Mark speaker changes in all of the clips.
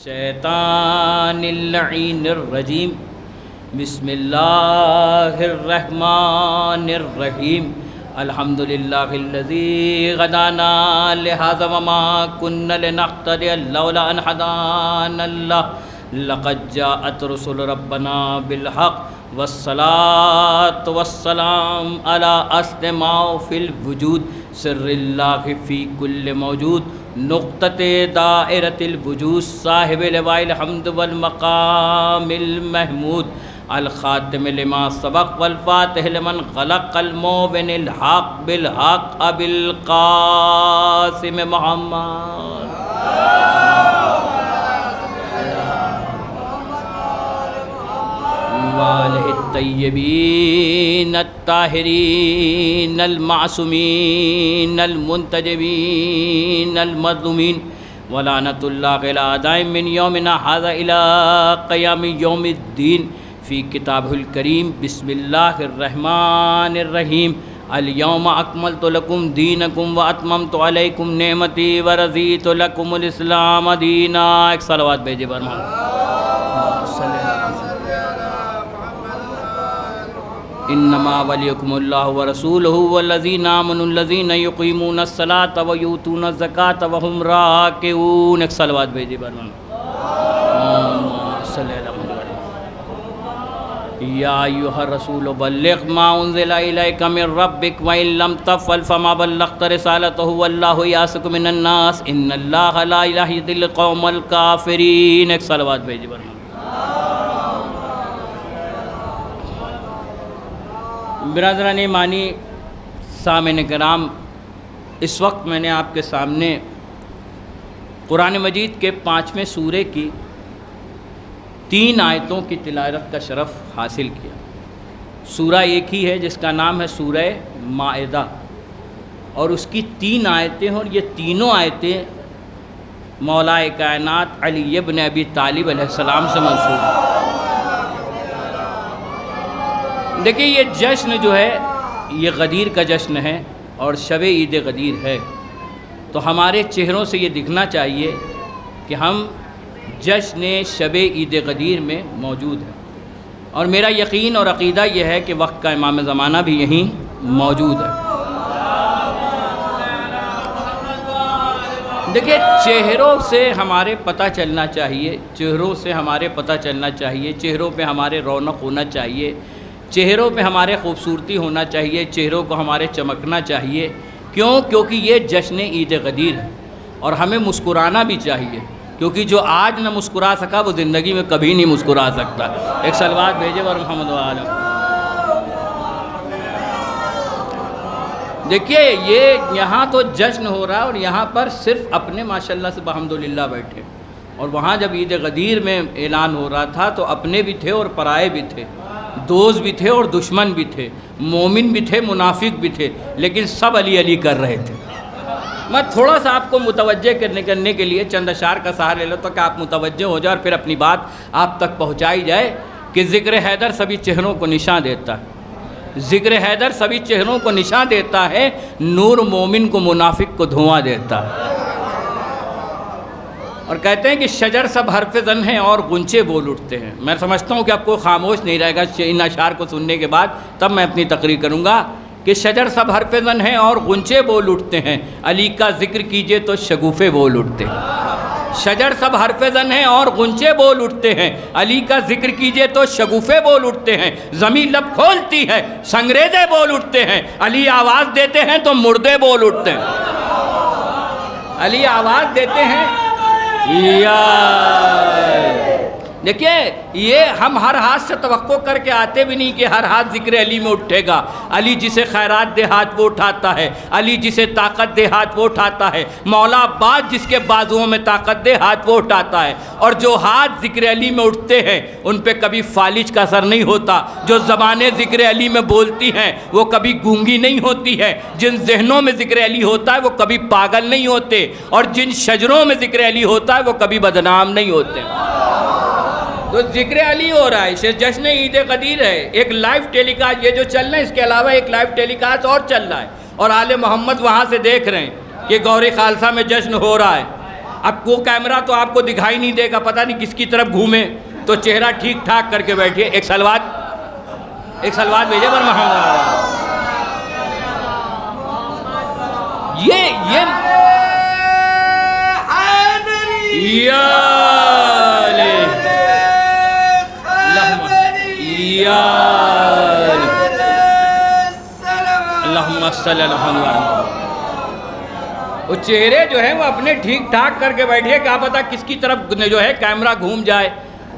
Speaker 1: الشیطان اللعین الرجیم بسم اللہ الرحمن الرحیم الحمدللہ الذی غدانا لہذا وما کنا لنہتدی لولا ان ہدانا اللہ لقد جاءت رسل ربنا بالحق والصلاة والسلام على اسد ما فی الوجود سر اللہ فی کل موجود نقطۃ دائرۃ الوجود صاحب لواء الحمد والمقام المحمود الخاتم لما سبق والفاتح لمن خلق الموبن الحق بالحق ابی القاسم محمد وآلہ الطیبین الطاہرین المعصومین المنتجبین المظلومین ولعنۃ اللہ علی اعدائهم من یومنا ھذا الی قیام یوم الدین فی کتابہ الکریم بسم اللہ الرحمن الرحیم الیوم اکملت لکم دینکم واتممت علیکم نعمتی ورضیت لکم الاسلام دینا۔ ایک صلوات بھیجے برمان انما ولیکم اللہ ورسولہ والذین آمنوا الذین یقیمون الصلاۃ ویؤتون الزکاۃ وہم راکعون۔ ایک صلوات بھیجے برمان یا ایھا الرسول بلغ ما انزل الیک من ربک وان لم تفعل فما بلغت رسالتہ واللہ یعصمک من الناس ان اللہ لا یہدی القوم الکافرین۔ ایک صلوات بھیجے برمان۔ برادران ایمانی، سامعین کرام، اس وقت میں نے آپ کے سامنے قرآن مجید کے 5ویں سورے کی 3 آیتوں کی تلاوت کا شرف حاصل کیا۔ سورہ ایک ہی ہے جس کا نام ہے سورہ مائدہ، اور اس کی 3 آیتیں ہیں، اور یہ تینوں آیتیں مولا کائنات علی ابن ابی طالب علیہ السلام سے منسوب ہیں۔ دیکھیں، یہ جشن جو ہے یہ غدیر کا جشن ہے اور شب عید غدیر ہے، تو ہمارے چہروں سے یہ دکھنا چاہیے کہ ہم جشن شب عید غدیر میں موجود ہیں، اور میرا یقین اور عقیدہ یہ ہے کہ وقت کا امام زمانہ بھی یہیں موجود ہے۔ دیکھیں، چہروں سے ہمارے پتہ چلنا چاہیے، چہروں سے ہمارے پتہ چلنا چاہیے، چہروں پہ ہمارے رونق ہونا چاہیے، چہروں پہ ہمارے خوبصورتی ہونا چاہیے، چہروں کو ہمارے چمکنا چاہیے۔ کیونکہ یہ جشن عید غدیر ہے، اور ہمیں مسکرانا بھی چاہیے، کیونکہ جو آج نہ مسکرا سکا وہ زندگی میں کبھی نہیں مسکرا سکتا۔ ایک صلوات بھیجے اور محمد وعلم۔ دیکھیے، یہ یہاں تو جشن ہو رہا ہے، اور یہاں پر صرف اپنے ماشاءاللہ سے الحمدللہ بیٹھے، اور وہاں جب عید غدیر میں اعلان ہو رہا تھا تو اپنے بھی تھے اور پرائے بھی تھے، دوست بھی تھے اور دشمن بھی تھے، مومن بھی تھے، منافق بھی تھے، لیکن سب علی علی کر رہے تھے۔ میں تھوڑا سا آپ کو متوجہ کرنے کے لیے چند اشعار کا سہارا لے لو تاکہ آپ متوجہ ہو جائے اور پھر اپنی بات آپ تک پہنچائی جائے کہ ذکر حیدر سبھی چہروں کو نشاں دیتا ہے، ذکر حیدر سبھی چہروں کو نشاں دیتا ہے، نور مومن کو منافق کو دھواں دیتا ہے۔ اور کہتے ہیں کہ شجر سب حرف زن ہیں اور غنچے بول اٹھتے ہیں۔ میں سمجھتا ہوں کہ آپ کو خاموش نہیں رہے گا ان اشعار کو سننے کے بعد، تب میں اپنی تقریر کروں گا کہ شجر سب حرف زن ہیں اور غنچے بول اٹھتے ہیں، علی کا ذکر کیجئے تو شگوفے بول اٹھتے ہیں۔ شجر سب حرف زن ہیں اور غنچے بول اٹھتے ہیں، علی کا ذکر کیجئے تو شگوفے بول اٹھتے ہیں، زمین لب کھولتی ہے سنگریزے بول اٹھتے ہیں، علی آواز دیتے ہیں تو مردے بول اٹھتے ہیں۔ علی آواز دیتے ہیں یا دیکھیے، یہ ہم ہر ہاتھ سے توقع کر کے آتے بھی نہیں کہ ہر ہاتھ ذکر علی میں اٹھے گا۔ علی جسے خیرات دے ہاتھ وہ اٹھاتا ہے، علی جسے طاقت دے ہاتھ وہ اٹھاتا ہے، مولا عباس جس کے بازوؤں میں طاقت دے ہاتھ وہ اٹھاتا ہے، اور جو ہاتھ ذکر علی میں اٹھتے ہیں ان پہ کبھی فالج کا اثر نہیں ہوتا، جو زبانیں ذکر علی میں بولتی ہیں وہ کبھی گونگی نہیں ہوتی ہے، جن ذہنوں میں ذکر علی ہوتا ہے وہ کبھی پاگل نہیں ہوتے، اور جن شجروں میں ذکر علی ہوتا ہے وہ کبھی بدنام نہیں ہوتے۔ تو ذکر علی ہو رہا ہے، جشن عید غدیر ہے، ایک لائیو ٹیلی کاسٹ یہ جو چل رہا ہے، اس کے علاوہ ایک لائیو ٹیلی کاسٹ اور چل رہا ہے، اور آل محمد وہاں سے دیکھ رہے ہیں کہ گوری خالصہ میں جشن ہو رہا ہے۔ اب وہ کیمرہ تو آپ کو دکھائی نہیں دے گا، پتہ نہیں کس کی طرف گھومے، تو چہرہ ٹھیک ٹھاک کر کے بیٹھیے. ایک سلوات بھیجے بر محمد. یہ یا اللہم صلی اللہ علیہ وسلم. وہ چہرے جو ہیں وہ اپنے ٹھیک ٹھاک کر کے بیٹھے، کیا پتہ کس کی طرف جو ہے کیمرہ گھوم جائے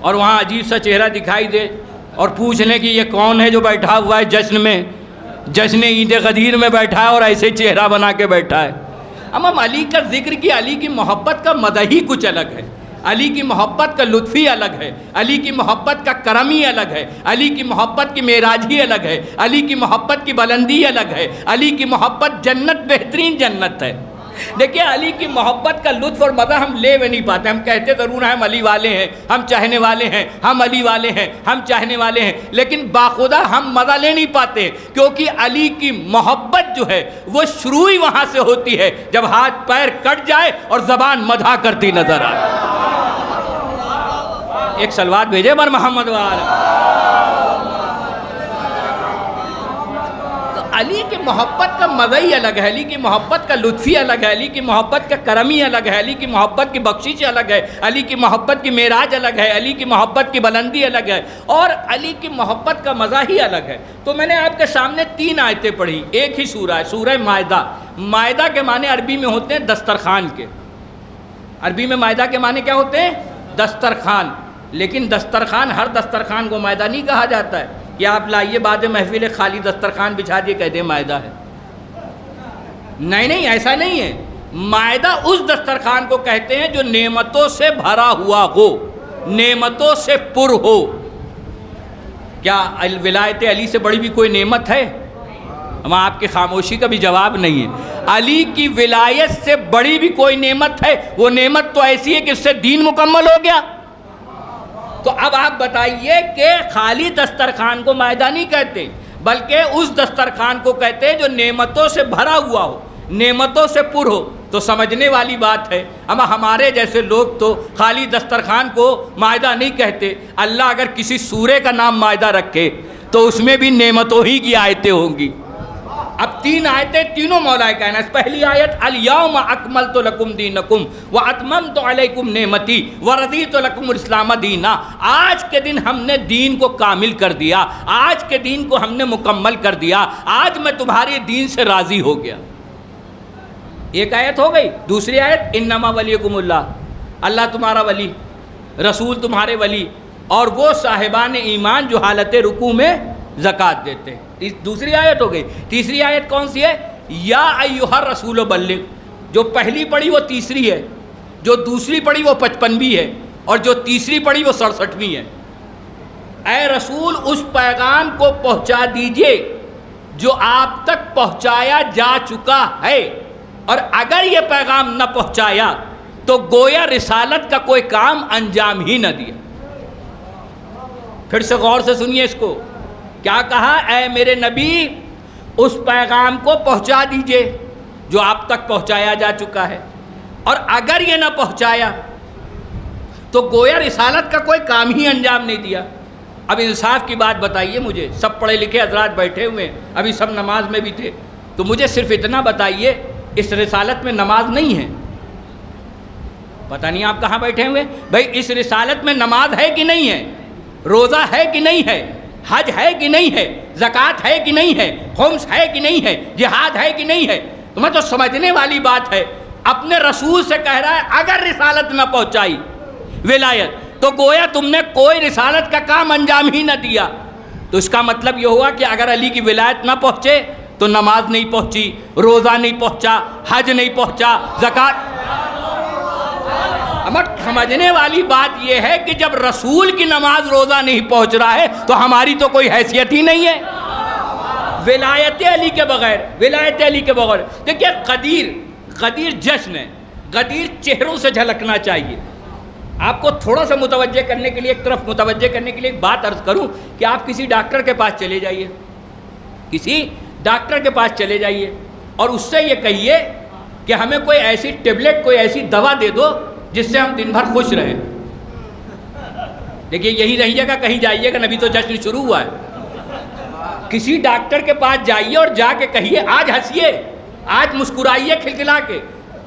Speaker 1: اور وہاں عجیب سا چہرہ دکھائی دے اور پوچھ لیں کہ یہ کون ہے جو بیٹھا ہوا ہے جشن عید غدیر میں بیٹھا ہے اور ایسے چہرہ بنا کے بیٹھا ہے. امام علی کا ذکر کی، علی کی محبت کا مدح ہی کچھ الگ ہے، علی کی محبت کا لطف ہی الگ ہے، علی کی محبت کا کرم ہی الگ ہے، علی کی محبت کی معراج ہی الگ ہے، علی کی محبت کی بلندی الگ ہے، علی کی محبت جنت بہترین جنت ہے. دیکھیں علی کی محبت کا لطف اور مزہ ہم لے نہیں پاتے. ہم کہتے ضرور ہیں ہم علی والے ہیں، ہم چاہنے والے ہیں، ہم علی والے ہیں، ہم چاہنے والے ہیں، لیکن باخدا ہم مزہ لے نہیں پاتے، کیونکہ علی کی محبت جو ہے وہ شروع ہی وہاں سے ہوتی ہے جب ہاتھ پیر کٹ جائے اور زبان مدح کرتی نظر آئے. ایک صلوات بھیجے بر محمد والا. علی کی محبت کا مزہ ہی الگ ہے، علی کی محبت کا لطف ہی الگ ہے، علی کی محبت کا کرم ہی الگ ہے، علی کی محبت کی بخشش الگ ہے، علی کی محبت کی معراج الگ ہے، علی کی محبت کی بلندی الگ ہے، اور علی کی محبت کا مزہ ہی الگ ہے. تو میں نے آپ کے سامنے 3 آیتیں پڑھی، ایک ہی سورہ ہے، سورہ مائدہ. مائدہ کے معنی عربی میں ہوتے ہیں دسترخوان کے. عربی میں مائدہ کے معنی کیا ہوتے ہیں؟ دسترخوان. لیکن دسترخوان، ہر دسترخوان کو مائدہ نہیں کہا جاتا ہے کہ آپ لائیے بعد محفل خالی دسترخوان بچھا دیے کہہ دیں مائدہ ہے. نہیں، ایسا نہیں ہے. مائدہ اس دسترخوان کو کہتے ہیں جو نعمتوں سے بھرا ہوا ہو، نعمتوں سے پر ہو. کیا ولایت علی سے بڑی بھی کوئی نعمت ہے؟ ہم آپ کی خاموشی کا بھی جواب نہیں ہے. علی کی ولایت سے بڑی بھی کوئی نعمت ہے؟ وہ نعمت تو ایسی ہے کہ اس سے دین مکمل ہو گیا. تو اب آپ بتائیے کہ خالی دسترخوان کو مائدہ نہیں کہتے، بلکہ اس دسترخوان کو کہتے ہیں جو نعمتوں سے بھرا ہوا ہو، نعمتوں سے پر ہو. تو سمجھنے والی بات ہے. اما ہمارے جیسے لوگ تو خالی دسترخوان کو مائدہ نہیں کہتے. اللہ اگر کسی سورے کا نام مائدہ رکھے تو اس میں بھی نعمتوں ہی کی آیتیں ہوں گی. اب 3 آیتیں تینوں مولا کائنات. پہلی آیت الیوم اکملت لکم دینکم واتممت علیکم نعمتی ورضیت لکم الاسلام دینا. آج کے دن ہم نے دین کو کامل کر دیا، آج کے دین کو ہم نے مکمل کر دیا، آج میں تمہارے دین سے راضی ہو گیا. ایک آیت ہو گئی. دوسری آیت انما ولیکم اللہ، اللہ تمہارا ولی، رسول تمہارے ولی، اور وہ صاحبان ایمان جو حالت رکوع میں زکوٰۃ دیتے ہیں. دوسری آیت ہو گئی. تیسری آیت کون سی ہے؟ یا ایھا الرسول بلغ. جو پہلی پڑھی وہ تیسری ہے، جو دوسری پڑھی وہ 55ویں ہے، اور جو تیسری پڑھی وہ 67ویں ہے. اے رسول اس پیغام کو پہنچا دیجئے جو آپ تک پہنچایا جا چکا ہے، اور اگر یہ پیغام نہ پہنچایا تو گویا رسالت کا کوئی کام انجام ہی نہ دیا. پھر سے غور سے سنیے اس کو. کیا کہا؟ اے میرے نبی اس پیغام کو پہنچا دیجئے جو آپ تک پہنچایا جا چکا ہے، اور اگر یہ نہ پہنچایا تو گویا رسالت کا کوئی کام ہی انجام نہیں دیا. اب انصاف کی بات بتائیے مجھے، سب پڑھے لکھے حضرات بیٹھے ہوئے ہیں، ابھی سب نماز میں بھی تھے، تو مجھے صرف اتنا بتائیے اس رسالت میں نماز نہیں ہے؟ پتہ نہیں آپ کہاں بیٹھے ہوئے. بھائی اس رسالت میں نماز ہے کہ نہیں ہے؟ روزہ ہے کہ نہیں ہے؟ حج ہے کہ نہیں ہے؟ زکوٰۃ ہے کہ نہیں ہے؟ خمس ہے کہ نہیں ہے؟ جہاد ہے کہ نہیں ہے؟ تمہیں تو سمجھنے والی بات ہے. اپنے رسول سے کہہ رہا ہے اگر رسالت نہ پہنچائی ولایت تو گویا تم نے کوئی رسالت کا کام انجام ہی نہ دیا. تو اس کا مطلب یہ ہوا کہ اگر علی کی ولایت نہ پہنچے تو نماز نہیں پہنچی، روزہ نہیں پہنچا، حج نہیں پہنچا، زکوٰۃ. سمجھنے والی بات یہ ہے کہ جب رسول کی نماز روزہ نہیں پہنچ رہا ہے تو ہماری تو کوئی حیثیت ہی نہیں ہے ولایت علی کے بغیر. ولایت علی کے بغیر دیکھیے غدیر جشن ہے، غدیر چہروں سے جھلکنا چاہیے. آپ کو تھوڑا سا متوجہ کرنے کے لیے، ایک طرف متوجہ کرنے کے لیے ایک بات عرض کروں کہ آپ کسی ڈاکٹر کے پاس چلے جائیے، کسی ڈاکٹر کے پاس چلے جائیے اور اس سے یہ کہیے کہ ہمیں کوئی ایسی ٹیبلٹ، کوئی ایسی دوا دے دو جس سے ہم دن بھر خوش رہیں. دیکھیے یہی رہیے گا, کہیں جائیے گا, نبی تو جشن شروع ہوا ہے. کسی ڈاکٹر کے پاس جائیے اور جا کے کہیے آج ہنسیے, آج مسکرائیے کھلکھلا کے.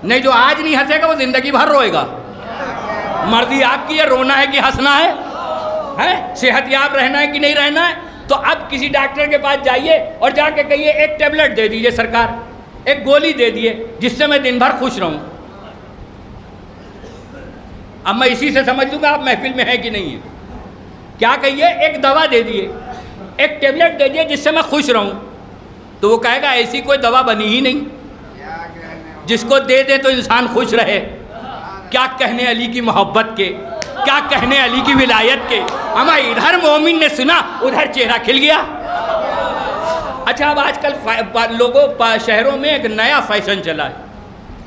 Speaker 1: نہیں, جو آج نہیں ہنسے گا وہ زندگی بھر روئے گا. مرضی آپ کی ہے, رونا ہے کہ ہنسنا ہے, صحت یاب رہنا ہے کہ نہیں رہنا ہے. تو اب کسی ڈاکٹر کے پاس جائیے اور جا کے کہیے ایک ٹیبلٹ دے دیجئے سرکار, ایک گولی دے دیئے جس سے میں دن بھر خوش رہوں. اب میں اسی سے سمجھ لوں گا آپ محفل میں ہیں کہ نہیں ہے. کیا کہیے, ایک دوا دے دیئے, ایک ٹیبلٹ دے دیئے جس سے میں خوش رہوں. تو وہ کہے گا ایسی کوئی دوا بنی ہی نہیں, جس کو دے دے تو انسان خوش رہے. کیا کہنے علی کی محبت کے, کیا کہنے علی کی ولایت کے. اما ادھر مومن نے سنا, ادھر چہرہ کھل گیا. اچھا, اب آج کل لوگوں شہروں میں ایک نیا فیشن چلا ہے.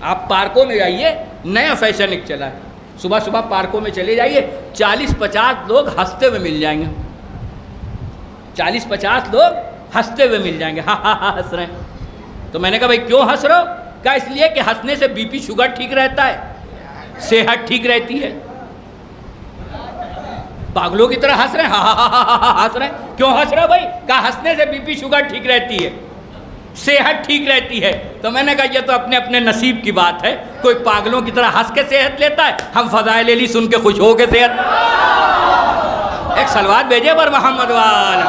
Speaker 1: آپ پارکوں میں جائیے, نیا فیشن ایک چلا ہے. صبح صبح پارکوں میں چلے جائیے, 40-50 لوگ ہنستے ہوئے مل جائیں گے. 40-50 لوگ ہنستے ہوئے مل جائیں گے, ہاں ہاں ہاں ہنس رہے ہیں. تو میں نے کہا بھائی کیوں ہنس رہے ہو؟ کہا اس لیے کہ ہنسنے سے بی پی شوگر ٹھیک رہتا ہے, صحت ٹھیک رہتی ہے. پاگلوں کی طرح ہنس رہے ہیں, ہاں ہاں ہاں ہاں ہنس رہے ہیں. کیوں ہنس رہے ہو بھائی؟ کہا ہنسنے سے بی پی شوگر ٹھیک رہتی ہے, صحت ٹھیک رہتی ہے. تو میں نے کہا یہ تو اپنے اپنے نصیب کی بات ہے. کوئی پاگلوں کی طرح ہنس کے صحت لیتا ہے, ہم فضائل علی سن کے خوش ہو کے صحت. ایک صلوات بھیجے پر محمد والا.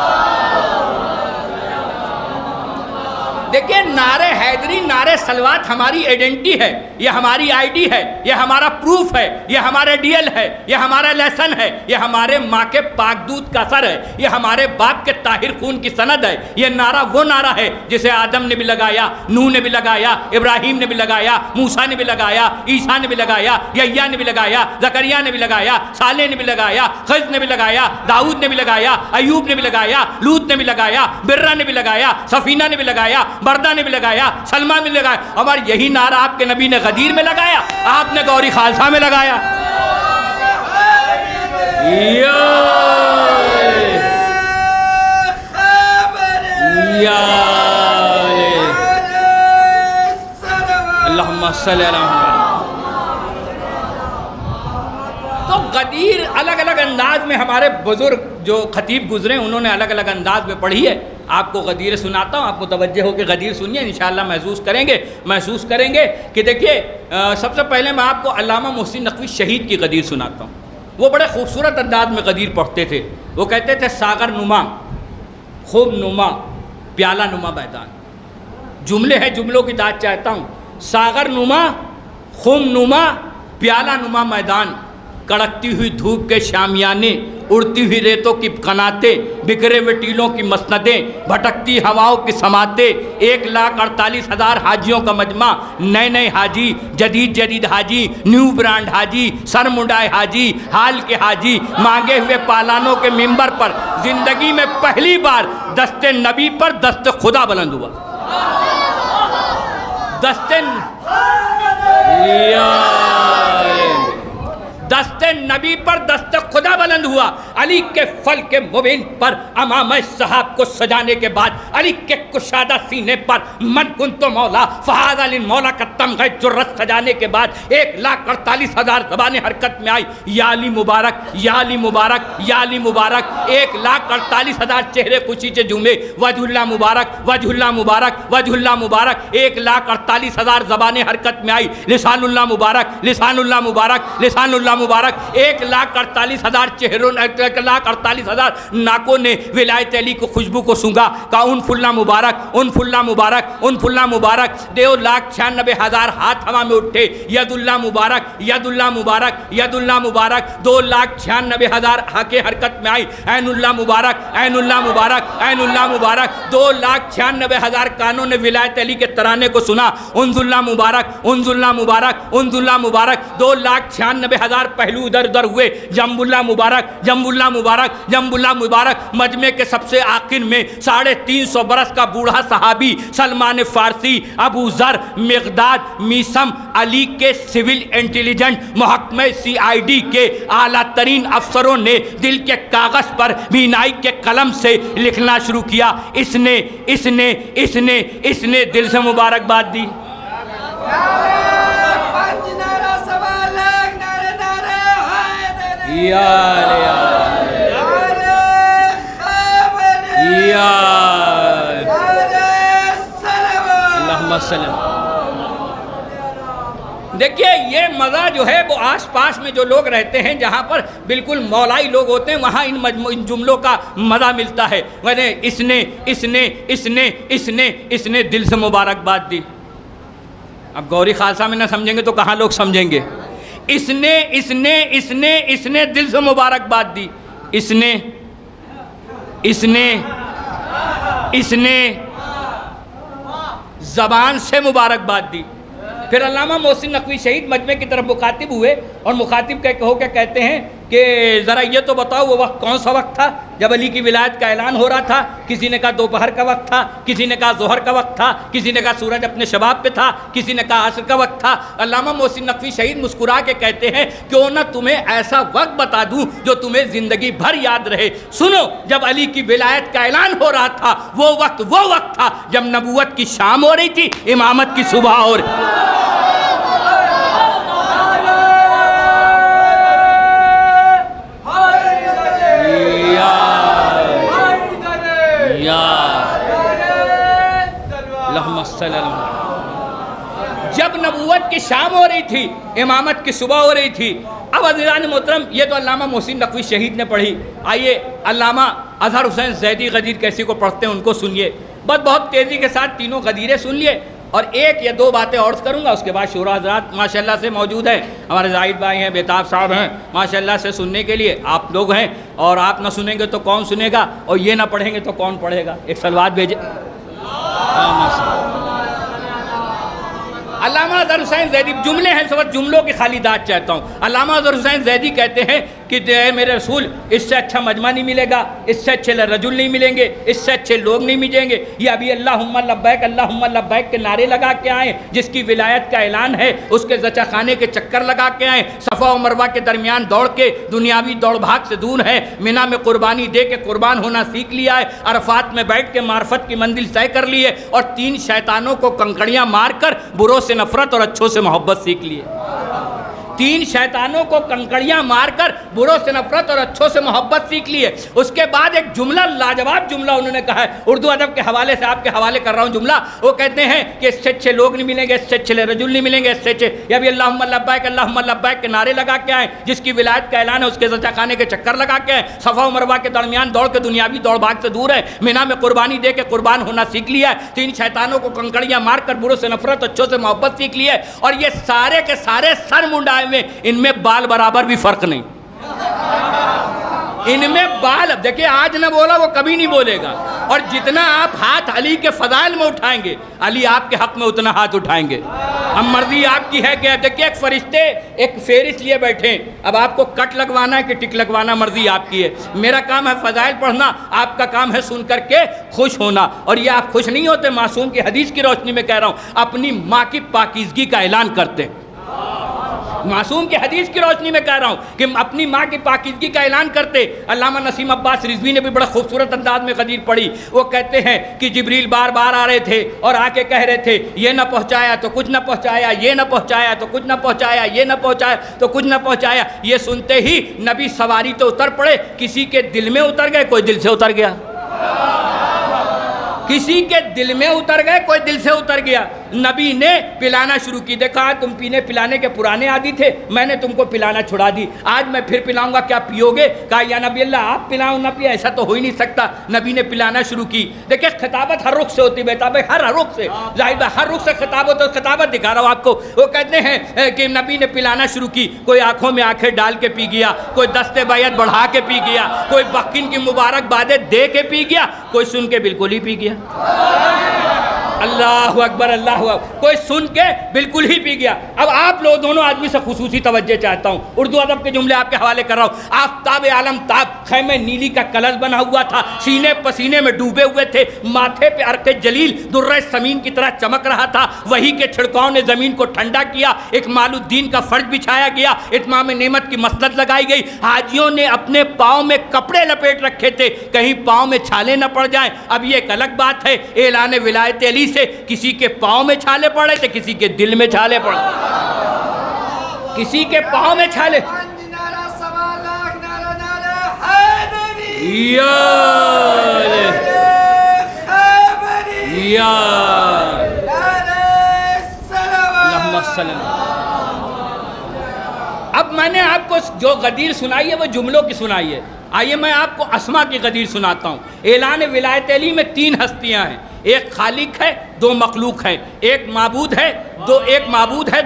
Speaker 1: دیکھیں نعرہ حیدری, نعرہ صلوات ہماری ایڈنٹی ہے, یہ ہماری آئی ڈی ہے, یہ ہمارا پروف ہے, یہ ہمارا ڈی ایل ہے, یہ ہمارا لیسن ہے, یہ ہمارے ماں کے پاک دودھ کا اثر ہے, یہ ہمارے باپ کے طاہر خون کی سند ہے. یہ نعرہ وہ نعرہ ہے جسے آدم نے بھی لگایا, نوح نے بھی لگایا, ابراہیم نے بھی لگایا, موسیٰ نے بھی لگایا, عیسیٰ نے بھی لگایا, یحییٰ نے بھی لگایا, زکریا نے بھی لگایا, صالح نے بھی لگایا, خضر نے بھی لگایا, داؤد نے بھی لگایا, ایوب نے بھی لگایا, لوط نے بھی لگایا, برہ نے بھی لگایا, سفینہ نے بھی لگایا, بردہ نے بھی لگایا, سلمہ نے بھی لگایا. اور یہی نعرہ آپ کے نبی نے غدیر میں لگایا, آپ نے گوری خالصہ میں لگایا. اللہم صلی اللہ علیہ وسلم. تو غدیر الگ الگ انداز میں ہمارے بزرگ جو خطیب گزرے انہوں نے الگ الگ انداز میں پڑھی ہے. آپ کو غدیر سناتا ہوں, آپ متوجہ ہو کے غدیر سنیے, انشاءاللہ محسوس کریں گے کہ دیکھیے سب سے پہلے میں آپ کو علامہ محسن نقوی شہید کی غدیر سناتا ہوں. وہ بڑے خوبصورت انداز میں غدیر پڑھتے تھے. وہ کہتے تھے ساغر نما, خوب نما, پیالہ نما میدان. جملے ہیں, جملوں کی داد چاہتا ہوں. ساغر نما, خوب نما, پیالہ نما میدان, کڑکتی ہوئی دھوپ کے شامیانے, اڑتی ہوئی ریتوں کی قناتیں, بکھرے ہوئے ٹیلوں کی مسندیں, بھٹکتی ہواؤں کی سماعتیں, 1,48,000 حاجیوں کا مجمع, نئے نئے حاجی, جدید حاجی, نیو برانڈ حاجی, سر منڈائے حاجی, حال کے حاجی, مانگے ہوئے پالانوں کے منبر پر زندگی میں پہلی بار دست نبی پر دست خدا بلند ہوا. دست نبی پر دست خدا بلند ہوا. علی کے فل کے مبین پر امام صحاب کو سجانے کے بعد علی کے کشادہ سینے پر من کنت مولا فہذا للمولا کا تمغہ جرت سجانے کے بعد 1,48,000 زبانیں حرکت میں آئی. یا علی مبارک, یا علی مبارک, یا علی مبارک. 1,48,000 چہرے خوشی سے جھومے. وجہ اللہ مبارک, وجہ اللہ مبارک, وجہ اللہ مبارک. 1,48,000 زبانیں حرکت میں آئی. لسان اللہ مبارک, لسان اللہ مبارک, لسان اللہ مبارک. 1,48,000 چہروں, 1,48,000 ناکوں نے ولایت علی کو خوشبو کو سونگا. کہا انف اللہ مبارک, انف اللہ مبارک, انف اللہ مبارک. 2,96,000 ہاتھ ہوا میں اٹھے. ید اللہ مبارک, ید اللہ مبارک, ید اللہ مبارک. 2,96,000 ہاکیں حرکت میں آئی. عین اللہ مبارک, عین اللہ مبارک, عین اللہ مبارک. 2,96,000 کانوں نے ولایت علی کے ترانے کو سنا. انز اللہ مبارک, انز اللہ مبارک, انز اللہ مبارک. 2,96,000 پہلو ادھر ادھر ہوئے. جنب اللہ مبارک, جنب اللہ مبارک, جنب اللہ مبارک. مجمع کے سب سے آخر میں 350 برس کا بوڑھا صحابی سلمان فارسی, ابو ذر, مقداد, میثم, علی کے سول انٹیلیجنٹ محکمہ CID کے اعلیٰ ترین افسروں نے دل کے کاغذ پر بینائی کے قلم سے لکھنا شروع کیا. اس نے دل سے مبارکباد دی. یا اللہم صلی اللہ۔ دیکھیے یہ مزہ جو ہے وہ آس پاس میں جو لوگ رہتے ہیں جہاں پر بالکل مولائی لوگ ہوتے ہیں وہاں ان جملوں کا مزہ ملتا ہے۔ اس نے دل سے مبارکباد دی۔ اب گوری خالصہ میں نہ سمجھیں گے تو کہاں لوگ سمجھیں گے؟ اس نے دل سے مبارکباد دی۔ اس نے زبان سے مبارکباد دی۔ پھر علامہ محسن نقوی شہید مجمع کی طرف مخاطب ہوئے اور مخاطب ہو کے کہتے ہیں کہ ذرا یہ تو بتاؤ وہ وقت کون سا وقت تھا جب علی کی ولایت کا اعلان ہو رہا تھا؟ کسی نے کہا دوپہر کا وقت تھا، کسی نے کہا ظہر کا وقت تھا، کسی نے کہا سورج اپنے شباب پہ تھا، کسی نے کہا عصر کا وقت تھا۔ علامہ محسن نقوی شہید مسکرا کے کہتے ہیں کیوں نہ تمہیں ایسا وقت بتا دوں جو تمہیں زندگی بھر یاد رہے۔ سنو، جب علی کی ولایت کا اعلان ہو رہا تھا وہ وقت تھا جب نبوت کی شام ہو رہی تھی، امامت کی صبح ہو رہی تھی۔ جب نبوت کی شام ہو رہی تھی، امامت کی صبح ہو رہی تھی۔ اب عزیزان محترم یہ تو علامہ محسن نقوی شہید نے پڑھی، آئیے علامہ اظہر حسین زیدی غدیر کیسی کو پڑھتے ہیں ان کو سنیے۔ بہت تیزی کے ساتھ تینوں غدیریں سن لیے اور ایک یا دو باتیں اور کروں گا، اس کے بعد شورا حضرات ماشاءاللہ سے موجود ہیں، ہمارے زاہد بھائی ہیں، بیتاب صاحب ہیں ماشاءاللہ سے سننے کے لیے، آپ لوگ ہیں، اور آپ نہ سنیں گے تو کون سنے گا، اور یہ نہ پڑھیں گے تو کون پڑھے گا؟ ایک صلوات بھیجے۔ علامہ اظہر حسین زیدی، جملے ہیں سب، جملوں کی خالی داد چاہتا ہوں۔ علامہ اظہر حسین زیدی کہتے ہیں کہ اے میرے رسول، اس سے اچھا مجمع نہیں ملے گا، اس سے اچھے رجل نہیں ملیں گے، اس سے اچھے لوگ نہیں ملیں گے۔ یہ ابھی اللہم لبیک کے نعرے لگا کے آئیں، جس کی ولایت کا اعلان ہے اس کے زچہ خانے کے چکر لگا کے آئیں، صفا و مروہ کے درمیان دوڑ کے دنیاوی دوڑ بھاگ سے دور ہے، مینا میں قربانی دے کے قربان ہونا سیکھ لیا ہے، عرفات میں بیٹھ کے معرفت کی منزل طے کر لی ہے، اور 3 شیطانوں کو کنکڑیاں مار کر بروں سے نفرت اور اچھوں سے محبت سیکھ لی ہے۔ 3 شیطانوں کو کنکڑیاں مار کر بروں سے نفرت اور اچھوں سے محبت سیکھ لی ہے۔ اس کے بعد ایک جملہ، لاجواب جملہ انہوں نے کہا ہے، اردو ادب کے حوالے سے آپ کے حوالے کر رہا ہوں جملہ۔ وہ کہتے ہیں کہ اس سے اچھے لوگ نہیں ملیں گے، اس سے اچھے رجل نہیں ملیں گے، اس سے اچھے یا بھی اللہم لبیک کے نعرے لگا کے آئیں، جس کی ولایت کا اعلان ہے اس کے زچہ خانے کے چکر لگا کے آئیں، صفا و مروہ کے درمیان دوڑ کے دنیاوی دوڑ بھاگ سے دور ہے، مینا میں قربانی دے کے قربان ہونا سیکھ لیا ہے، 3 شیطانوں کو کنکڑیاں مار کر بروں سے نفرت اچھوں سے محبت سیکھ لی ہے، اور یہ سارے کے سارے سر منڈائے ہوئے، ان میں بال برابر بھی فرق نہیں، ان میں بال، اب دیکھیں آج نہ بولا وہ کبھی نہیں بولے گا، اور جتنا آپ ہاتھ علی کے فضائل میں اٹھائیں گے علی آپ کے حق میں اتنا ہاتھ اٹھائیں گے۔ اب مرضی آپ کی ہے کہ دیکھیں ایک فرشتے ایک فہرست لیے بیٹھے، اب آپ کو کٹ لگوانا ہے کہ ٹک لگوانا مرضی آپ کی ہے، میرا کام ہے فضائل پڑھنا، آپ کا کام ہے سن کر کے خوش ہونا، اور یہ آپ خوش نہیں ہوتے، معصوم کی حدیث کی روشنی میں کہہ رہا ہوں، اپنی ماں کی پاکیزگی کا اعلان کرتے، معصوم کی حدیث کی روشنی میں کہہ رہا ہوں کہ اپنی ماں کی پاکیزگی کا اعلان کرتے۔ علامہ نسیم عباس رضوی نے بھی بڑا خوبصورت انداز میں غدیر پڑھی، وہ کہتے ہیں کہ جبریل بار بار آ رہے تھے اور آ کے کہہ رہے تھے یہ نہ پہنچایا تو کچھ نہ پہنچایا، یہ نہ پہنچایا تو کچھ نہ پہنچایا، یہ نہ پہنچایا تو کچھ نہ پہنچایا۔ یہ سنتے ہی نبی سواری تو اتر پڑے، کسی کے دل میں اتر گئے، کوئی دل سے اتر گیا، کسی کے دل میں اتر گئے، کوئی دل سے اتر گیا۔ نبی نے پلانا شروع کی، دیکھا تم پینے پلانے کے پرانے عادی تھے، میں نے تم کو پلانا چھڑا دی، آج میں پھر پلاؤں گا، کیا پیو گے؟ کہا یا نبی اللہ آپ پلاؤں نہ پیے، ایسا تو ہو ہی نہیں سکتا۔ نبی نے پلانا شروع کی۔ دیکھیں خطابت ہر رخ سے ہوتی ہے بیٹا، ہر رخ سے، ظاہر ہر رخ سے خطابت، تو خطابت دکھا رہا ہوں آپ کو۔ وہ کہتے ہیں کہ نبی نے پلانا شروع کی، کوئی آنکھوں میں آنکھیں ڈال کے پی گیا، کوئی دست بیعت بڑھا کے پی گیا، کوئی بقین کی مبارک بادیں دے کے پی گیا، کوئی سن کے بالکل ہی پی گیا۔ اللہ اکبر، اللہ اکبر، کوئی سن کے بالکل ہی پی گیا۔ اب آپ لوگ دونوں آدمی سے خصوصی توجہ چاہتا ہوں، اردو ادب کے جملے آپ کے حوالے کر رہا ہوں۔ آفتاب عالم تاب خیمہ نیلی کا کلش بنا ہوا تھا، سینے پسینے میں ڈوبے ہوئے تھے، ماتھے پہ عرق جلیل درہ سمین کی طرح چمک رہا تھا، وہی کے چھڑکاؤں نے زمین کو ٹھنڈا کیا، اکمال الدین کا فرش بچھایا گیا، اتمام نعمت کی مسند لگائی گئی، حاجیوں نے اپنے پاؤں میں کپڑے لپیٹ رکھے تھے کہیں پاؤں میں چھالے نہ پڑ جائیں۔ اب یہ ایک الگ بات ہے، اعلان ولایت علی سے کسی کے پاؤں میں چھالے پڑے تھے، کسی کے دل میں چھالے پڑے، کسی کے پاؤں میں چھالے، یا یا اللہم صلی اللہ۔ اب میں نے آپ کو جو غدیر سنائی ہے وہ جملوں کی سنائی ہے، آئیے میں آپ کو اسما کی غدیر سناتا ہوں۔ اعلان ولایت علی میں 3 ہستیاں ہیں، ایک خالق ہے، 2 مخلوق ہیں، ایک معبود ہے،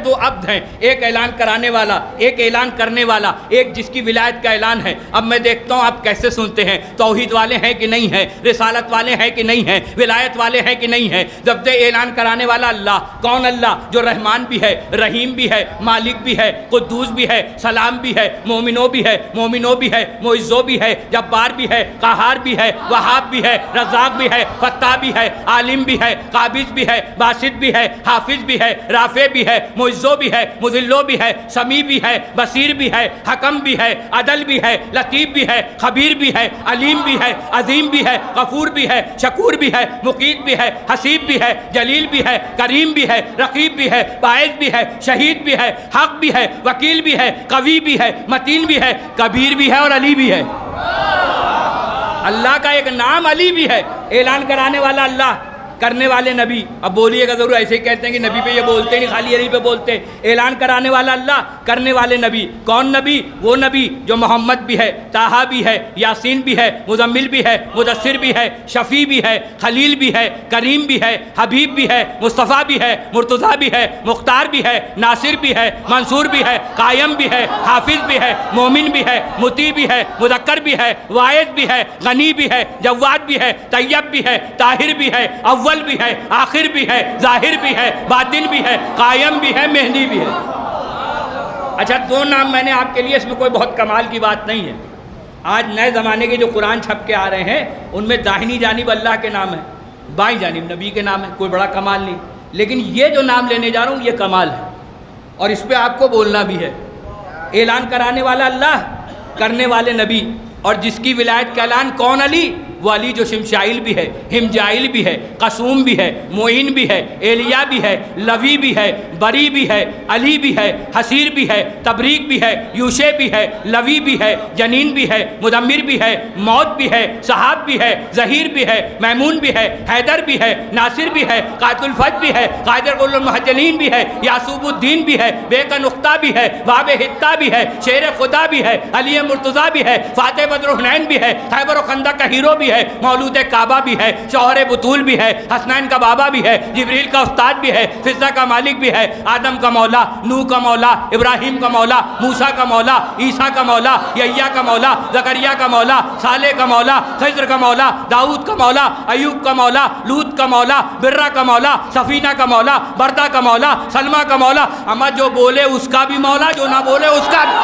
Speaker 1: دو عبد ہیں، ایک اعلان کرانے والا، ایک اعلان کرنے والا، ایک جس کی ولایت کا اعلان ہے۔ اب میں دیکھتا ہوں آپ کیسے سنتے ہیں، توحید والے ہیں کہ نہیں ہیں، رسالت والے ہیں کہ نہیں ہیں، ولایت والے ہیں کہ نہیں ہیں۔ جب سے اعلان کرانے والا اللہ، کون اللہ؟ جو رحمان بھی ہے، رحیم بھی ہے، مالک بھی ہے، قدوس بھی ہے، سلام بھی ہے، مومنو بھی ہے، معزو بھی ہے، جبار بھی ہے، قہار بھی ہے، وہاب بھی ہے، رزاق بھی ہے، فتاح بھی ہے، عالم بھی ہے، قابض بھی ہے، باسط بھی ہے، حافظ بھی ہے، رافع بھی ہے، معزو بھی ہے، مذلو بھی ہے، سمیع بھی ہے، بصیر بھی ہے، حکم بھی ہے، عدل بھی ہے، لطیف بھی ہے، خبیر بھی ہے، علیم بھی ہے، عظیم بھی ہے، غفور بھی ہے، شکور بھی ہے، مقیت بھی ہے، حسیب بھی ہے، جلیل بھی ہے، کریم بھی ہے، رقیب بھی ہے، باعث بھی ہے، شہید بھی ہے، حق بھی ہے، وکیل بھی ہے، قوی بھی ہے، متین بھی ہے، کبیر بھی ہے اور علی بھی ہے۔ اللہ کا ایک نام علی بھی ہے، اعلان کرانے والا اللہ، کرنے والے نبی۔ اب بولیے گا ضرور ایسے ہی کہتے ہیں کہ نبی پہ یہ بولتے نہیں، خالی علی پہ بولتے۔ اعلان کرانے والا اللہ، کرنے والے نبی۔ کون نبی؟ وہ نبی جو محمد بھی ہے، طٰہٰ بھی ہے، یاسین بھی ہے، مزمل بھی ہے، مدثر بھی ہے، شفیع بھی ہے، خلیل بھی ہے، کریم بھی ہے، حبیب بھی ہے، مصطفیٰ بھی ہے، مرتضیٰ بھی ہے، مختار بھی ہے، ناصر بھی ہے، منصور بھی ہے، قائم بھی ہے، حافظ بھی ہے، مومن بھی ہے، مطیع بھی ہے، مذکر بھی ہے، واعظ بھی ہے، غنی بھی ہے، جواد بھی ہے، طیب بھی ہے، طاہر بھی ہے، اول بھی ہے، آخر بھی ہے، ظاہر بھی ہے، باطن بھی ہے، قائم بھی ہے، مہدی بھی ہے۔ اچھا 2 نام میں نے آپ کے لیے، اس میں کوئی بہت کمال کی بات نہیں ہے۔ آج نئے زمانے کے جو قرآن چھپ کے آ رہے ہیں ان میں داہنی جانب اللہ کے نام ہے، بائیں جانب نبی کے نام ہے، کوئی بڑا کمال نہیں، لیکن یہ جو نام لینے جا رہا ہوں یہ کمال ہے اور اس پہ آپ کو بولنا بھی ہے۔ اعلان کرانے والا اللہ، کرنے والے نبی، اور جس کی ولایت کا اعلان کون؟ علی۔ وہ علی جو شمشائل بھی ہے، ہمجائل بھی ہے، قسوم بھی ہے، معین بھی ہے، ایلیا بھی ہے، لوی بھی ہے، بری بھی ہے، علی بھی ہے، حسیر بھی ہے، تبریک بھی ہے، یوشع بھی ہے، لوی بھی ہے، جنین بھی ہے، مدمر بھی ہے، موت بھی ہے، صحاب بھی ہے، ظہیر بھی ہے، میمون بھی ہے، حیدر بھی ہے، ناصر بھی ہے، قائد الفت بھی ہے، قائد قل المحجلین بھی ہے، یعصوب الدین بھی ہے، بے کا نقطہ بھی ہے، باب حتہ بھی ہے، شیر خدا بھی ہے، علی مرتضیٰ بھی ہے، فاتح بدر حنین بھی ہے، خیبر و خندق کا ہیرو بھی ہے، مولود کعبہ بھی ہے، شوہر بطول بھی ہے، حسنین کا بابا بھی ہے، جبریل کا استاد بھی ہے، فضہ کا مالک بھی ہے، آدم کا مولا، نوح کا مولا، ابراہیم کا مولا، موسیٰ کا مولا، عیسیٰ کا مولا، یحییٰ کا مولا، زکریا کا مولا، صالح کا مولا، خضر کا مولا، داؤد کا مولا، ایوب کا مولا، لوط کا مولا، برہ کا مولا، سفینہ کا مولا، بردہ کا مولا، سلمہ کا مولا۔ اما جو بولے اس کا بھی مولا، جو نہ بولے اس کا بھی۔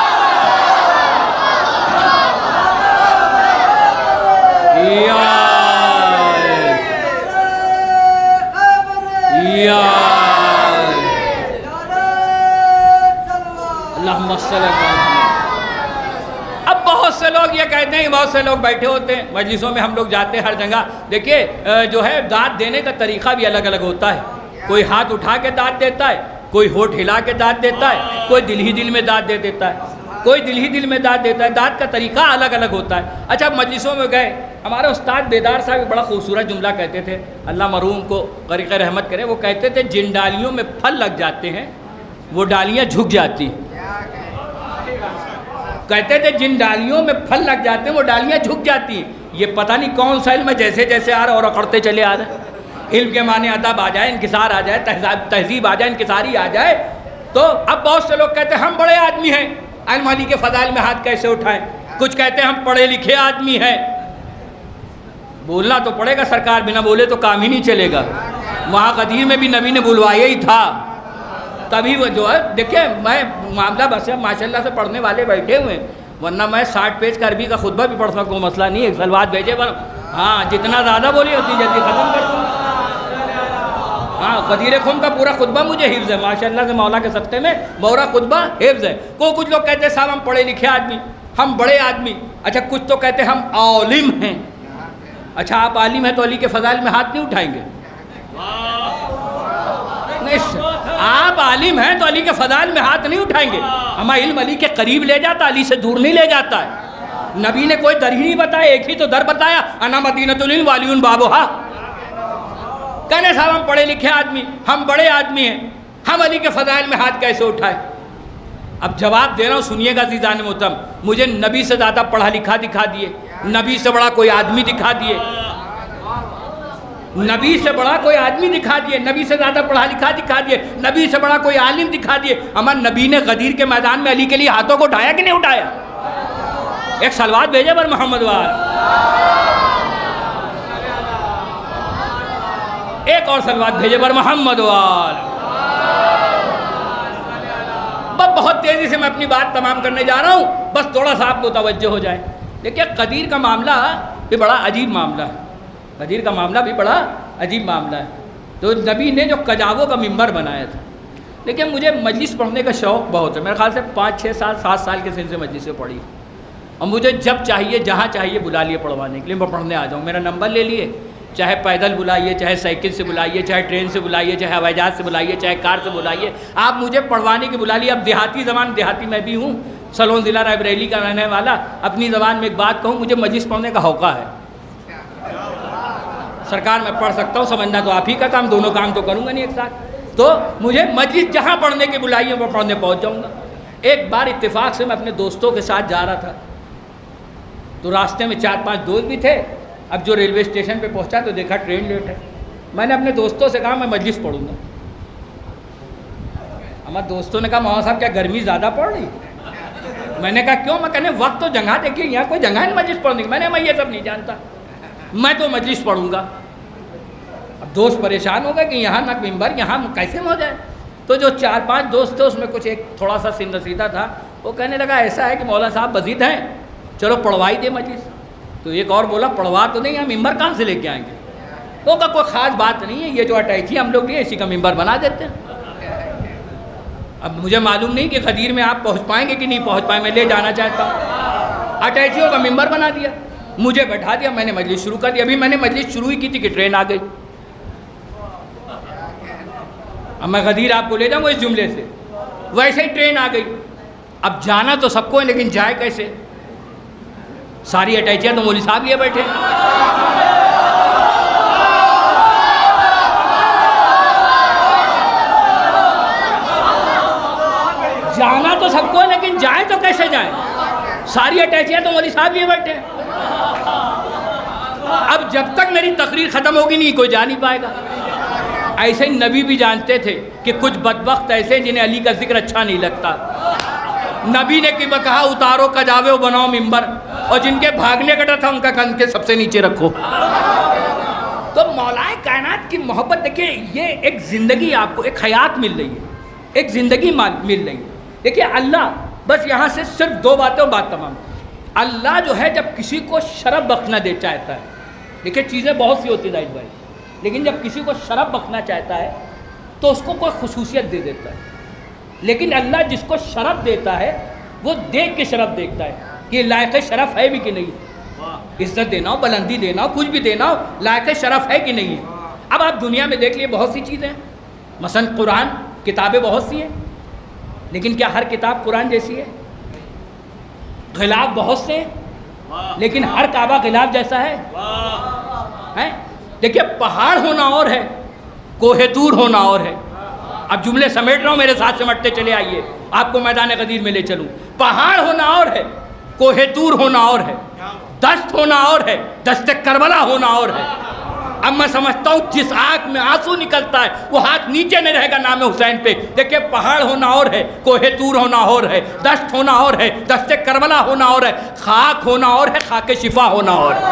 Speaker 1: اللہم صلی اللہ علیہ وسلم۔ اب بہت سے لوگ یہ کہتے ہیں، بہت سے لوگ بیٹھے ہوتے ہیں مجلسوں میں، ہم لوگ جاتے ہیں ہر جگہ، دیکھیے جو ہے داد دینے کا طریقہ بھی الگ الگ ہوتا ہے۔ کوئی ہاتھ اٹھا کے داد دیتا ہے، کوئی ہونٹ ہلا کے داد دیتا ہے، کوئی دل ہی دل میں داد دے دیتا ہے، کوئی دل ہی دل میں داد دیتا ہے۔ داد کا طریقہ الگ الگ ہوتا ہے۔ اچھا مجلسوں میں گئے، ہمارے استاد بیدار صاحب ایک بڑا خوبصورت جملہ کہتے تھے، اللہ مرحوم کو غریق رحمت کرے، وہ کہتے تھے جن ڈالیوں میں پھل لگ جاتے ہیں وہ ڈالیاں جھک جاتی ہیں۔ کہتے تھے جن ڈالیوں میں پھل لگ جاتے ہیں وہ ڈالیاں جھک جاتی ہیں۔ یہ پتہ نہیں کون سا علم ہے، جیسے جیسے آ رہا اور اکڑتے چلے آ رہے ہیں۔ علم کے معنی ادب آ جائے، انکسار آ جائے، تہذیب آ جائے، انکساری آ جائے، تو اب بہت سے لوگ کہتے ہیں ہم بڑے آدمی ہیں، علم علی کے فضائل میں ہاتھ کیسے اٹھائیں؟ کچھ کہتے ہیں ہم پڑھے لکھے آدمی ہیں۔ بولنا تو پڑے گا سرکار، بنا بولے تو کام ہی نہیں چلے گا۔ وہاں قدیر میں بھی نبی نے بلوایا ہی تھا، تبھی وہ جو ہے دیکھیں میں معاملہ بس ماشاء اللہ سے پڑھنے والے بیٹھے ہوئے ہیں، ورنہ میں 60 پیج کا عربی کا خطبہ بھی پڑھ سکوں، مسئلہ نہیں ہے، سلوات بھیجے پر ہاں جتنا زیادہ بولی اتنی جلدی ختم کر دوں۔ ہاں قدیر خم کا پورا خطبہ مجھے حفظ ہے ماشاء اللہ سے، مولا کے صدقے میں پورا خطبہ حفظ ہے۔ کچھ لوگ کہتے ہیں صاحب ہم پڑھے لکھے آدمی، ہم بڑے آدمی۔ اچھا کچھ تو کہتے ہیں ہم عالم ہیں۔ اچھا آپ عالم ہیں تو علی کے فضائل میں ہاتھ نہیں اٹھائیں گے؟ آپ عالم ہیں تو علی کے فضائل میں ہاتھ نہیں اٹھائیں گے؟ ہمارا علم علی کے قریب لے جاتا، علی سے دور نہیں لے جاتا ہے۔ نبی نے کوئی در ہی نہیں بتایا، ایک ہی تو در بتایا، انا مدینۃ والی بابھا۔ کہنے صاحب ہم پڑھے لکھے آدمی، ہم بڑے آدمی ہیں، ہم علی کے فضائل میں ہاتھ کیسے اٹھائے؟ اب جواب دے رہا ہوں، سنیے گا عزیزان محترم، مجھے نبی سے زیادہ پڑھا لکھا دکھا دیے، نبی سے بڑا کوئی آدمی دکھا دیے، نبی سے بڑا کوئی آدمی دکھا دیے، نبی سے زیادہ پڑھا لکھا دکھا دیے، نبی سے بڑا کوئی عالم دکھا دیے۔ اما نبی نے غدیر کے میدان میں علی کے لیے ہاتھوں کو اٹھایا کہ نہیں اٹھایا؟ ایک صلوات بھیجے پر محمد وال، ایک اور صلوات بھیجے پر محمد وال۔ بہت تیزی سے میں اپنی بات تمام کرنے جا رہا ہوں، بس تھوڑا سا آپ متوجہ ہو جائیں۔ دیکھیں غدیر کا معاملہ بھی بڑا عجیب معاملہ ہے، غدیر کا معاملہ بھی بڑا عجیب معاملہ ہے۔ تو نبی نے جو کجاووں کا ممبر بنایا تھا، لیکن مجھے مجلس پڑھنے کا شوق بہت ہے، میرے خیال سے 5 6 سال 7 سال کے سن سے مجلسیں پڑھی، اور مجھے جب چاہیے جہاں چاہیے بلا لیے پڑھوانے کے لیے، میں پڑھنے آ جاؤں، میرا نمبر لے لیے، چاہے پیدل بلائیے، چاہے سائیکل سے بلائیے، چاہے ٹرین سے بلائیے، چاہے ہوائی جہاز سے بلائیے، چاہے کار سے بلائیے، آپ مجھے پڑھوانے کی بلا لیے۔ اب دیہاتی زبان، دیہاتی میں بھی ہوں، سلون ضلع رائے بریلی کا رہنے والا، اپنی زبان میں ایک بات کہوں، مجھے مجلس پڑھنے کا ہوقا ہے۔ سرکار میں پڑھ سکتا ہوں، سمجھنا تو آپ ہی کا کام، دونوں کام تو کروں گا نہیں ایک ساتھ، تو مجھے مجلس جہاں پڑھنے کی بلائیے وہ پڑھنے پہنچ جاؤں گا۔ ایک بار اتفاق سے میں اپنے دوستوں کے ساتھ جا رہا تھا، تو راستے میں 4 5 دوست بھی تھے۔ اب جو ریلوے اسٹیشن پہ پہنچا تو دیکھا ٹرین لیٹ ہے، میں نے اپنے دوستوں سے کہا میں مجلس پڑھوں گا۔ ہمارے دوستوں نے کہا مولانا صاحب کیا گرمی زیادہ پڑ رہی؟ میں نے کہا کیوں؟ میں کہنے وقت تو جگہ دیکھیے، یہاں کوئی جگہ نہیں مجلس پڑھنے کی۔ میں یہ سب نہیں جانتا، میں تو مجلس پڑھوں گا۔ اب دوست پریشان ہو گئے کہ یہاں نہ ممبر، یہاں کیسے ہو جائے؟ تو جو 4 5 دوست تھے اس میں کچھ ایک تھوڑا سا سن رسیدہ تھا، وہ کہنے لگا ایسا ہے کہ مولانا صاحب مزید ہیں، چلو پڑھوائی دے مجلس۔ تو ایک اور بولا پڑھوا تو نہیں، ہم ممبر کہاں سے لے کے آئیں گے؟ تو کہا کوئی خاص بات نہیں ہے، یہ جو اٹیچی ہم لوگ لیے اسی کا ممبر بنا دیتے ہیں۔ اب مجھے معلوم نہیں کہ غدیر میں آپ پہنچ پائیں گے کہ نہیں پہنچ پائیں، میں لے جانا چاہتا ہوں۔ اٹیچیوں کا ممبر بنا دیا، مجھے بیٹھا دیا، میں نے مجلس شروع کر دی۔ ابھی میں نے مجلس شروع ہی کی تھی کہ ٹرین آ گئی۔ اب میں غدیر آپ کو لے جاؤں گا اس جملے سے، ویسے ہی ٹرین آ گئی۔ اب جانا تو سب کو ہے، لیکن جائے کیسے؟ ساری اٹیچیاں تو مولوی صاحب لیے بیٹھے، جانا تو سب کو ہے لیکن جائیں تو کیسے جائیں؟ ساری اٹیچیاں تو مولوی صاحب لیے بیٹھے۔ اب جب تک میری تقریر ختم ہوگی نہیں کوئی جا نہیں پائے گا۔ ایسے ہی نبی بھی جانتے تھے کہ کچھ بدبخت ایسے جنہیں علی کا ذکر اچھا نہیں لگتا۔ نبی نے کہا اتارو کجاوے و بناؤ ممبر، اور جن کے بھاگنے کا ڈر تھا ان کا کندھ کے سب سے نیچے رکھو۔ تو مولا کائنات کی محبت دیکھیں، یہ ایک زندگی آپ کو، ایک حیات مل رہی ہے، ایک زندگی مل رہی ہے۔ دیکھیں اللہ، بس یہاں سے صرف 2 باتیں اور بات تمام۔ اللہ جو ہے جب کسی کو شرف بخشنا دے چاہتا ہے، دیکھیں چیزیں بہت سی ہوتی ہیں زاہد بھائی، لیکن جب کسی کو شرف بخشنا چاہتا ہے تو اس کو کوئی خصوصیت دے دیتا ہے۔ لیکن اللہ جس کو شرف دیتا ہے وہ دیکھ کے شرف دیکھتا ہے کہ لائق شرف ہے بھی کہ نہیں، عزت دینا ہو، بلندی دینا ہو، کچھ بھی دینا ہو، لائق شرف ہے کہ نہیں ہے۔ اب آپ دنیا میں دیکھ لیے بہت سی چیزیں، مثلا قرآن، کتابیں بہت سی ہیں، لیکن کیا ہر کتاب قرآن جیسی ہے؟ غلاف بہت سے ہیں، لیکن ہر کعبہ غلاف جیسا ہے؟ دیکھیے پہاڑ ہونا اور ہے، کوہ طور ہونا اور ہے۔ اب جملے سمیٹ رہا ہوں، میرے ساتھ سمٹتے چلے آئیے، آپ کو میدان غدیر میں لے چلوں۔ پہاڑ ہونا اور ہے، کوہ طور ہونا اور ہے، دشت ہونا اور ہے، دشت کربلا ہونا اور ہے۔ اب میں سمجھتا ہوں جس آنکھ میں آنسو نکلتا ہے وہ ہاتھ نیچے نہیں رہے گا نام حسین پہ۔ دیکھیں پہاڑ ہونا اور ہے، کوہ طور ہونا اور ہے، دشت ہونا اور ہے، دشت کربلا ہونا اور ہے، خاک ہونا اور ہے، خاک شفا ہونا اور ہے۔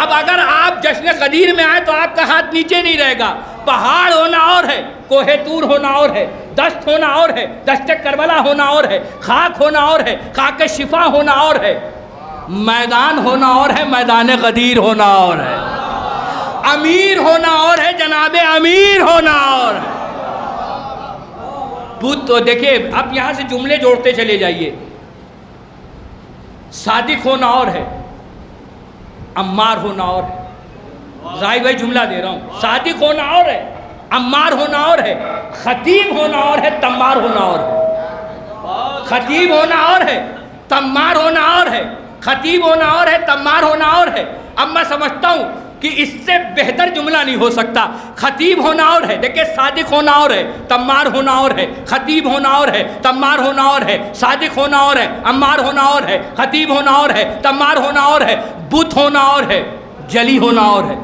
Speaker 1: اب اگر آپ جشن غدیر میں آئے تو آپ کا ہاتھ نیچے نہیں رہے گا۔ پہاڑ ہونا اور ہے، کوہ طور ہونا اور ہے، دشت ہونا اور ہے، دشت کربلا ہونا اور ہے، خاک ہونا اور ہے، خاک شفا ہونا اور ہے، میدان ہونا اور ہے، میدان غدیر ہونا اور ہے، امیر ہونا اور ہے، جناب امیر ہونا اور ہے۔ تو دیکھیں اب یہاں سے جملے جوڑتے چلے جائیے۔ صادق ہونا اور ہے، عمار ہونا اور ہے۔ زاہد بھائی جملہ دے رہا ہوں، صادق ہونا اور ہے، عمار ہونا اور ہے، خطیب ہونا اور ہے، تمار ہونا اور ہے۔ خطیب ہونا اور ہے، تمار ہونا اور ہے، خطیب ہونا اور ہے، تمار ہونا اور ہے۔ اب میں سمجھتا ہوں کہ اس سے بہتر جملہ نہیں ہو سکتا۔ خطیب ہونا اور ہے، دیکھیں صادق ہونا اور ہے، تمار ہونا اور ہے، خطیب ہونا اور ہے، تمار ہونا اور ہے، صادق ہونا اور ہے، عمار ہونا اور ہے، خطیب ہونا اور ہے، تمار ہونا اور ہے، بت ہونا اور ہے، جلی ہونا اور ہے۔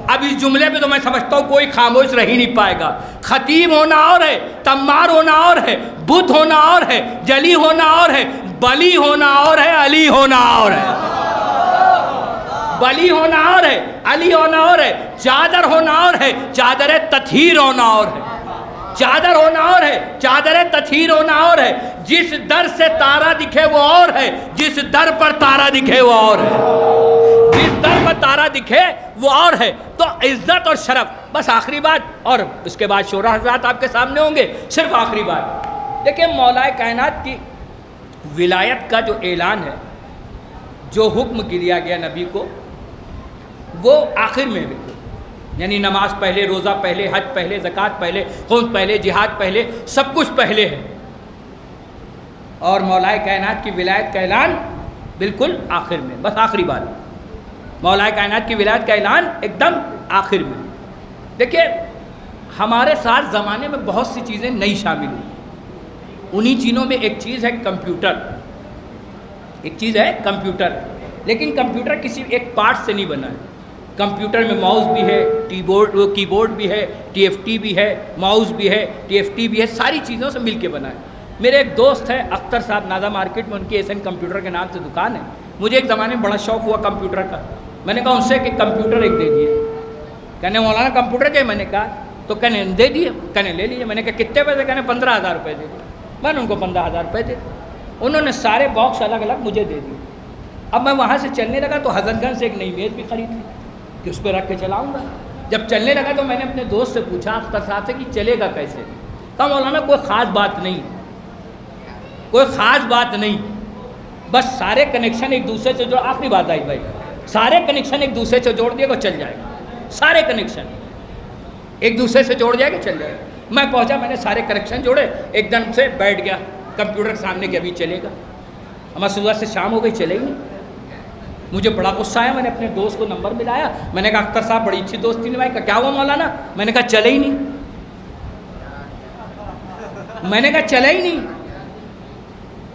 Speaker 1: اب اس جملے پہ تو میں سمجھتا ہوں کوئی خاموش رہ ہی نہیں پائے گا۔ خطیب ہونا اور ہے، تمار ہونا اور ہے، بت ہونا اور ہے، جلی ہونا اور ہے، بلی ہونا اور ہے، علی ہونا اور ہے۔ بلی ہونا اور ہے، علی ہونا اور ہے، چادر ہونا اور ہے، چادر تطہیر ہونا اور ہے۔ چادر ہونا اور ہے، چادر تطہیر ہونا اور ہے۔ جس در سے تارا دکھے وہ اور ہے، جس در پر تارا دکھے وہ اور ہے۔ جس در پر تارا دکھے وہ اور ہے۔ تو عزت اور شرف، بس آخری بات، اور اس کے بعد شورا حضرات آپ کے سامنے ہوں گے، صرف آخری بات دیکھیں، مولا کائنات کی ولایت کا جو اعلان ہے، جو حکم دیا گیا نبی کو، وہ آخر میں بالکل، یعنی نماز پہلے، روزہ پہلے، حج پہلے، زکوٰۃ پہلے، خون پہلے، جہاد پہلے، سب کچھ پہلے ہے، اور مولا کائنات کی ولایت کا اعلان بالکل آخر میں، بس آخری بات، مولا کائنات کی ولایت کا اعلان ایک دم آخر میں۔ دیکھیں ہمارے ساتھ زمانے میں بہت سی چیزیں نئی شامل ہوئی، انہی چیزوں میں ایک چیز ہے کمپیوٹر، ایک چیز ہے کمپیوٹر، لیکن کمپیوٹر کسی ایک پارٹ سے نہیں بنا ہے۔ کمپیوٹر میں ماؤس بھی ہے، کی بورڈ بھی ہے، ٹی ایف ٹی بھی ہے، ماؤس بھی ہے، ٹی ایف ٹی بھی ہے، ساری چیزوں سے مل کے بنا ہے۔ میرے ایک دوست ہے اختر صاحب، نازا مارکیٹ میں ان کی ایس این کمپیوٹر کے نام سے دکان ہے۔ مجھے ایک زمانے میں بڑا شوق ہوا کمپیوٹر کا، میں نے کہا ان سے کہ کمپیوٹر ایک دے دیے، کہنے مولانا کمپیوٹر چاہیے، میں نے کہا تو کہنے دے دیے، کہنے لے لیجیے، میں نے کہا کتنے پیسے، کہنے 15,000 روپے دے دیے، میں نے ان کو 15,000 روپے دے دیے، انہوں نے سارے باکس الگ الگ مجھے دے دیے۔ اب میں وہاں سے چلنے لگا تو حضرت گنج سے ایک نئی میز بھی خرید لی کہ اس پہ رکھ کے چلاؤں گا۔ جب چلنے لگا تو میں نے اپنے دوست سے پوچھا اختر صاحب سے کہ چلے گا کیسے؟ کہا مولانا کوئی خاص بات نہیں، کوئی خاص بات نہیں، بس سارے کنیکشن ایک دوسرے سے جوڑ، آخری بات آئی بھائی، سارے کنیکشن ایک دوسرے سے جوڑ دیے گا چل جائے گا، سارے کنیکشن ایک دوسرے سے جوڑ جائے گا چل جائے گا۔ میں پہنچا، میں نے سارے کنیکشن جوڑے، ایک دم سے بیٹھ گیا کمپیوٹر کے سامنے کہ ابھی چلے گا۔ ہمیں صبح سے شام ہو گئی، چلے ہی نہیں۔ مجھے بڑا غصہ آیا، میں نے اپنے دوست کو نمبر ملایا، میں نے کہا اختر صاحب بڑی اچھی دوستی نبھائی، کہا کیا ہوا مولانا؟ میں نے کہا چلے ہی نہیں، میں نے کہا چلے ہی نہیں،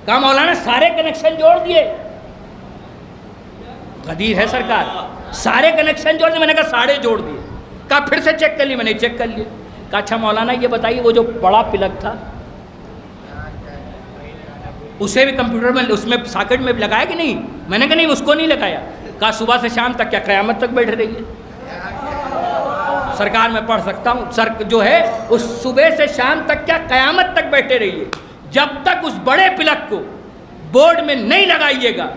Speaker 1: کہا مولانا سارے کنیکشن جوڑ دیے، غدیر ہے سرکار، سارے کنیکشن جوڑ دیے، میں نے کہا سارے جوڑ دیے، کہا پھر سے چیک کر لیے، میں نے چیک کر لیے، کہا اچھا مولانا یہ بتائیے وہ جو بڑا پلگ تھا اسے بھی کمپیوٹر میں اس میں ساکٹ میں لگایا کہ نہیں؟ میں نے کہا نہیں اس کو نہیں لگایا، کہا صبح سے شام تک کیا قیامت تک بیٹھ رہی ہے؟ سرکار میں پڑھ سکتا ہوں، سر جو ہے اس صبح سے شام تک کیا قیامت تک بیٹھے رہیے، جب تک اس بڑے پلگ کو بورڈ میں نہیں لگائیے گا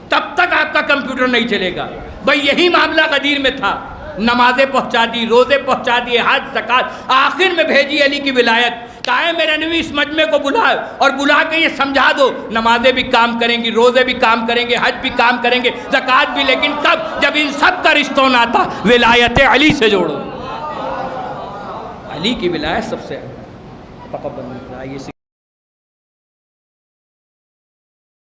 Speaker 1: تب تک آپ کا کمپیوٹر نہیں چلے گا۔ بھائی یہی معاملہ غدیر میں تھا، نمازیں پہنچا دی، روزے پہنچا دیے، حج زکوٰۃ، آخر میں بھیجی علی کی ولایت، کہا ہے میرے نبی اس مجمع کو بلا اور بلا کے یہ سمجھا دو نمازیں بھی کام کریں گی، روزے بھی کام کریں گے، حج بھی کام کریں گے، زکوٰۃ بھی، لیکن کب؟ جب ان سب کا رشتہ ناتا ولایت علی سے جوڑو، علی کی ولایت سب سے تقبل۔